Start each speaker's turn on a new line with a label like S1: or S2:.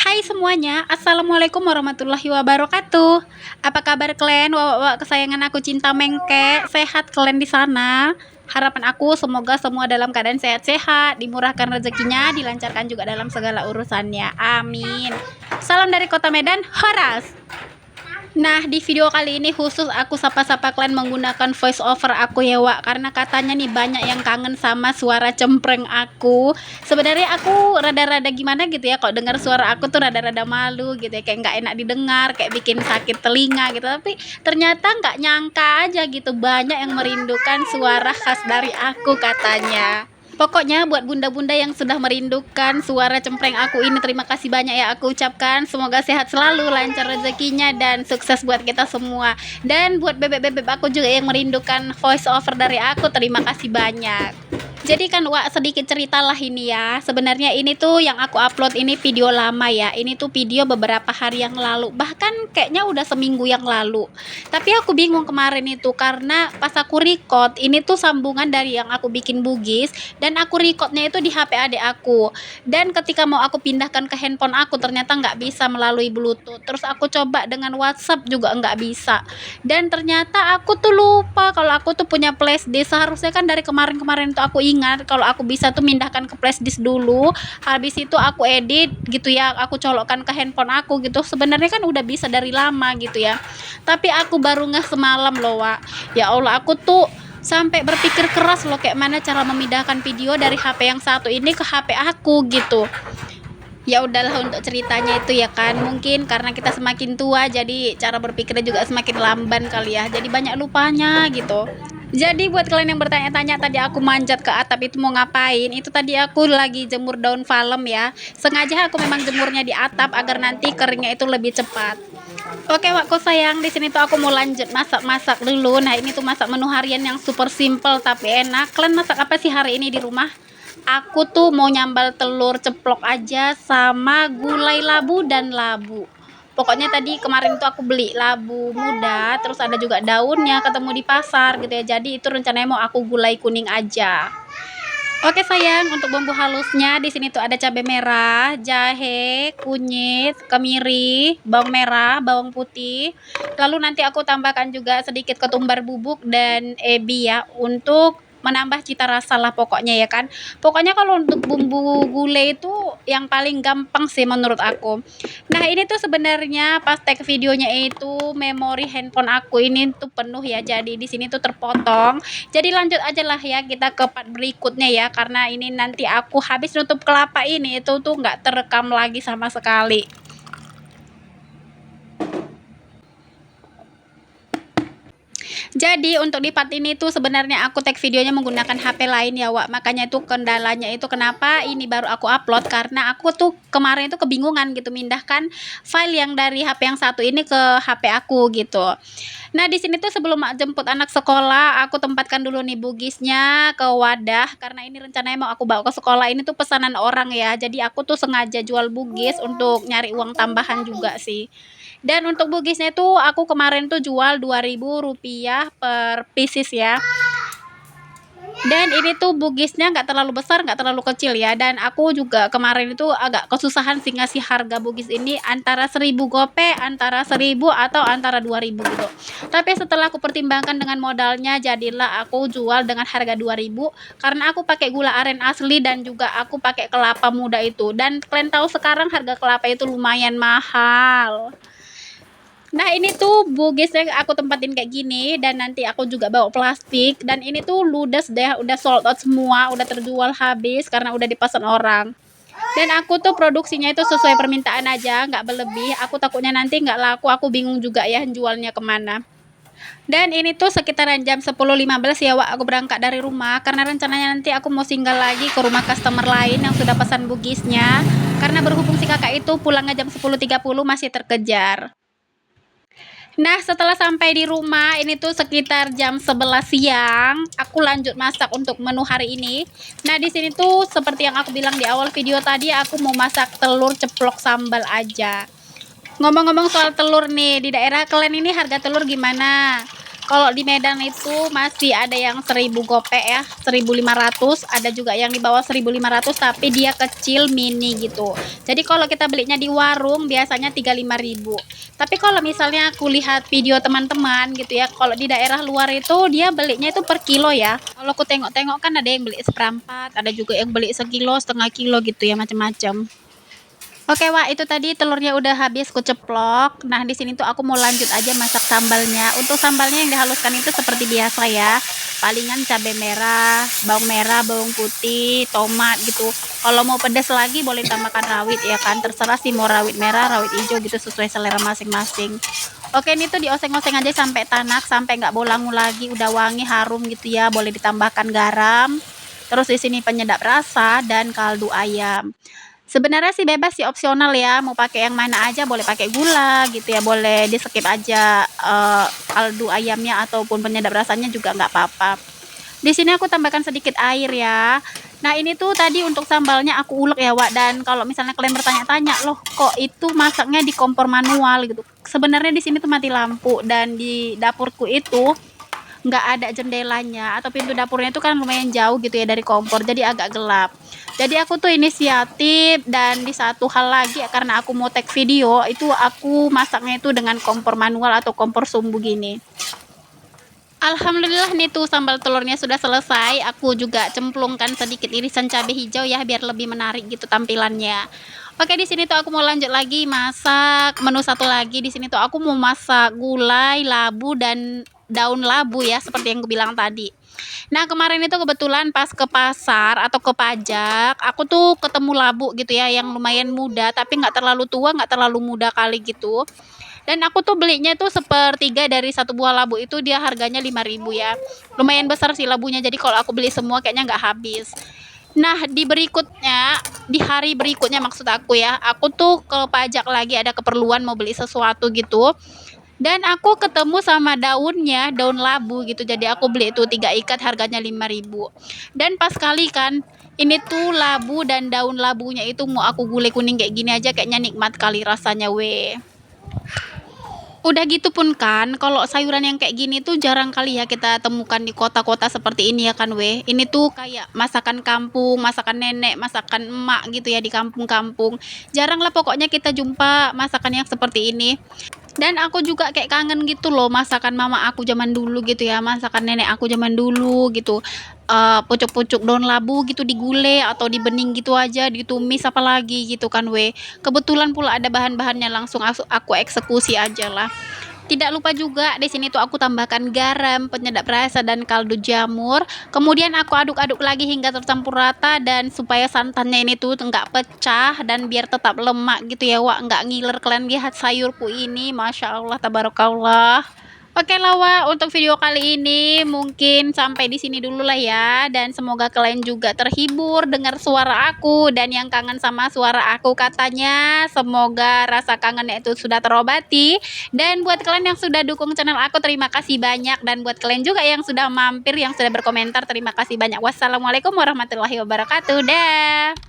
S1: Hai semuanya, Assalamualaikum warahmatullahi wabarakatuh. Apa kabar kalian, wawak kesayangan aku cinta mengke? Sehat kalian di sana? Harapan aku semoga semua dalam keadaan sehat-sehat, dimurahkan rezekinya, dilancarkan juga dalam segala urusannya. Amin. Salam dari Kota Medan, Horas. Nah, di video kali ini khusus aku sapa-sapa kalian menggunakan voice over aku ya, Wak. Karena katanya nih banyak yang kangen sama suara cempreng aku. Sebenarnya aku rada-rada gimana gitu ya, kok dengar suara aku tuh rada-rada malu gitu ya, kayak nggak enak didengar, kayak bikin sakit telinga gitu. Tapi ternyata nggak nyangka aja gitu, banyak yang merindukan suara khas dari aku katanya. Pokoknya buat bunda-bunda yang sudah merindukan suara cempreng aku ini, terima kasih banyak ya aku ucapkan. Semoga sehat selalu, lancar rezekinya, dan sukses buat kita semua. Dan buat bebek-bebek aku juga yang merindukan voice over dari aku, terima kasih banyak. Jadi kan Wak, sedikit ceritalah ini ya. Sebenarnya ini tuh yang aku upload ini video lama ya. Ini tuh video beberapa hari yang lalu. Bahkan kayaknya udah seminggu yang lalu. Tapi aku bingung kemarin itu karena pas aku record ini tuh sambungan dari yang aku bikin bugis, dan aku recordnya itu di HP adik aku. Dan ketika mau aku pindahkan ke handphone aku ternyata nggak bisa melalui Bluetooth. Terus aku coba dengan WhatsApp juga nggak bisa. Dan ternyata aku tuh lupa kalau aku tuh punya flash disk. Seharusnya kan dari kemarin-kemarin tuh aku ingat kalau aku bisa tuh mindahkan ke flash disk dulu, habis itu aku edit gitu ya, aku colokkan ke handphone aku gitu. Sebenarnya kan udah bisa dari lama gitu ya, tapi aku baru ngeh semalam loh, Wak. Ya Allah, aku tuh sampai berpikir keras loh kayak mana cara memindahkan video dari HP yang satu ini ke HP aku gitu. Ya udahlah, untuk ceritanya itu ya kan, mungkin karena kita semakin tua jadi cara berpikirnya juga semakin lamban kali ya, jadi banyak lupanya gitu. Jadi buat kalian yang bertanya-tanya tadi aku manjat ke atap itu mau ngapain, itu tadi aku lagi jemur daun palem ya. Sengaja aku memang jemurnya di atap agar nanti keringnya itu lebih cepat. Oke, wakku sayang, di sini tuh aku mau lanjut masak-masak dulu. Nah, ini tuh masak menu harian yang super simple tapi enak. Kalian masak apa sih hari ini di rumah? Aku tuh mau nyambal telur ceplok aja sama gulai labu dan labu. Pokoknya tadi kemarin tuh aku beli labu muda, terus ada juga daunnya ketemu di pasar gitu ya. Jadi itu rencananya mau aku gulai kuning aja. Oke sayang, untuk bumbu halusnya di sini tuh ada cabai merah, jahe, kunyit, kemiri, bawang merah, bawang putih. Lalu nanti aku tambahkan juga sedikit ketumbar bubuk dan ebi ya, untuk menambah cita rasa lah pokoknya ya kan. Pokoknya kalau untuk bumbu gulai itu yang paling gampang sih menurut aku. Nah, ini tuh sebenarnya pas tag videonya itu memori handphone aku ini tuh penuh ya. Jadi di sini tuh terpotong. Jadi lanjut aja lah ya kita ke part berikutnya ya, karena ini nanti aku habis nutup kelapa ini itu tuh nggak terekam lagi sama sekali. Jadi untuk di part ini tuh sebenarnya aku tag videonya menggunakan HP lain ya, Wak. Makanya itu kendalanya itu kenapa ini baru aku upload, karena aku tuh kemarin itu kebingungan gitu mindahkan file yang dari HP yang satu ini ke HP aku gitu. Nah, di sini tuh sebelum jemput anak sekolah, aku tempatkan dulu nih bugisnya ke wadah karena ini rencananya mau aku bawa ke sekolah. Ini tuh pesanan orang ya. Jadi aku tuh sengaja jual bugis untuk nyari uang tambahan juga sih. Dan untuk bugisnya tuh aku kemarin tuh jual Rp2.000 per pieces ya. Dan ini tuh bugisnya nggak terlalu besar, nggak terlalu kecil ya. Dan aku juga kemarin itu agak kesusahan sih ngasih harga bugis ini, antara 1.000 gope, antara 1.000 atau antara 2.000 gitu. Tapi setelah aku pertimbangkan dengan modalnya, jadilah aku jual dengan harga 2.000 karena aku pakai gula aren asli dan juga aku pakai kelapa muda itu. Dan kalian tahu sekarang harga kelapa itu lumayan mahal. Nah, ini tuh bugisnya aku tempatin kayak gini, dan nanti aku juga bawa plastik, dan ini tuh ludes deh, udah sold out semua, udah terjual habis karena udah dipesan orang. Dan aku tuh produksinya itu sesuai permintaan aja, nggak berlebih. Aku takutnya nanti nggak laku, aku bingung juga ya jualnya kemana. Dan ini tuh sekitaran jam 10.15 ya, Wak, aku berangkat dari rumah karena rencananya nanti aku mau singgah lagi ke rumah customer lain yang sudah pesan bugisnya, karena berhubung si kakak itu pulangnya jam 10.30 masih terkejar. Nah, setelah sampai di rumah, ini tuh sekitar jam 11 siang, aku lanjut masak untuk menu hari ini. Nah, di sini tuh seperti yang aku bilang di awal video tadi, aku mau masak telur ceplok sambal aja. Ngomong-ngomong soal telur nih, di daerah kalian ini harga telur gimana? Kalau di Medan itu masih ada yang 1000 gopek ya, 1.500, ada juga yang di bawah 1.500 tapi dia kecil mini gitu. Jadi kalau kita belinya di warung biasanya 35.000. Tapi kalau misalnya aku lihat video teman-teman gitu ya, kalau di daerah luar itu dia belinya itu per kilo ya. Kalau aku tengok-tengok kan ada yang beli seperempat, ada juga yang beli sekilo, setengah kilo gitu ya, macam-macam. Oke, Wak, itu tadi telurnya udah habis kuceplok. Nah, di sini tuh aku mau lanjut aja masak sambalnya. Untuk sambalnya yang dihaluskan itu seperti biasa ya. Palingan cabai merah, bawang putih, tomat gitu. Kalau mau pedas lagi boleh tambahkan rawit ya kan. Terserah sih mau rawit merah, rawit hijau gitu sesuai selera masing-masing. Oke, ini tuh dioseng-oseng aja sampai tanak, sampai nggak bolangu lagi, udah wangi harum gitu ya. Boleh ditambahkan garam. Terus di sini penyedap rasa dan kaldu ayam. Sebenarnya sih bebas sih, opsional ya, mau pakai yang mana aja, boleh pakai gula gitu ya, boleh di-skip aja, kaldu ayamnya ataupun penyedap rasanya juga nggak apa-apa. Di sini aku tambahkan sedikit air ya. Nah, ini tuh tadi untuk sambalnya aku ulek ya, Wak, dan kalau misalnya kalian bertanya-tanya, "Loh, kok itu masaknya di kompor manual?" gitu. Sebenarnya di sini tuh mati lampu dan di dapurku itu nggak ada jendelanya atau pintu dapurnya itu kan lumayan jauh gitu ya dari kompor, jadi agak gelap. Jadi aku tuh inisiatif dan di satu hal lagi karena aku mau take video itu aku masaknya itu dengan kompor manual atau kompor sumbu gini. Alhamdulillah nih tuh sambal telurnya sudah selesai. Aku juga cemplungkan sedikit irisan cabai hijau ya biar lebih menarik gitu tampilannya. Oke, di sini tuh aku mau lanjut lagi masak menu satu lagi. Di sini tuh aku mau masak gulai, labu dan daun labu ya seperti yang aku bilang tadi. Nah, kemarin itu kebetulan pas ke pasar atau ke pajak, aku tuh ketemu labu gitu ya yang lumayan muda tapi nggak terlalu tua, nggak terlalu muda kali gitu. Dan aku tuh belinya tuh sepertiga dari satu buah labu itu dia harganya 5.000 ya. Lumayan besar sih labunya. Jadi kalau aku beli semua kayaknya nggak habis. Nah, di hari berikutnya maksud aku ya, aku tuh ke pajak lagi ada keperluan mau beli sesuatu gitu. Dan aku ketemu sama daunnya, daun labu gitu. Jadi aku beli itu 3 ikat harganya 5.000. Dan pas kali kan ini tuh labu dan daun labunya itu mau aku gulai kuning kayak gini aja kayaknya nikmat kali rasanya weh. Udah gitu pun kan, kalau sayuran yang kayak gini tuh jarang kali ya kita temukan di kota-kota seperti ini ya kan weh. Ini tuh kayak masakan kampung, masakan nenek, masakan emak gitu ya di kampung-kampung. Jarang lah pokoknya kita jumpa masakan yang seperti ini. Dan aku juga kayak kangen gitu loh masakan mama aku zaman dulu gitu ya, masakan nenek aku zaman dulu gitu. Pucuk-pucuk daun labu gitu digulai atau dibening gitu aja, ditumis apalagi gitu kan weh. Kebetulan pula ada bahan-bahannya langsung aku eksekusi aja lah. Tidak lupa juga di sini tuh aku tambahkan garam, penyedap rasa dan kaldu jamur. Kemudian aku aduk-aduk lagi hingga tercampur rata dan supaya santannya ini tuh nggak pecah dan biar tetap lemak gitu ya, Wak, nggak ngiler. Kalian lihat sayurku ini, masya Allah, tabarakallah. Oke lah, Wak, untuk video kali ini mungkin sampai di sini dulu lah ya, dan semoga kalian juga terhibur dengar suara aku dan yang kangen sama suara aku katanya semoga rasa kangennya itu sudah terobati. Dan buat kalian yang sudah dukung channel aku terima kasih banyak, dan buat kalian juga yang sudah mampir yang sudah berkomentar terima kasih banyak. Wassalamualaikum warahmatullahi wabarakatuh. Dah.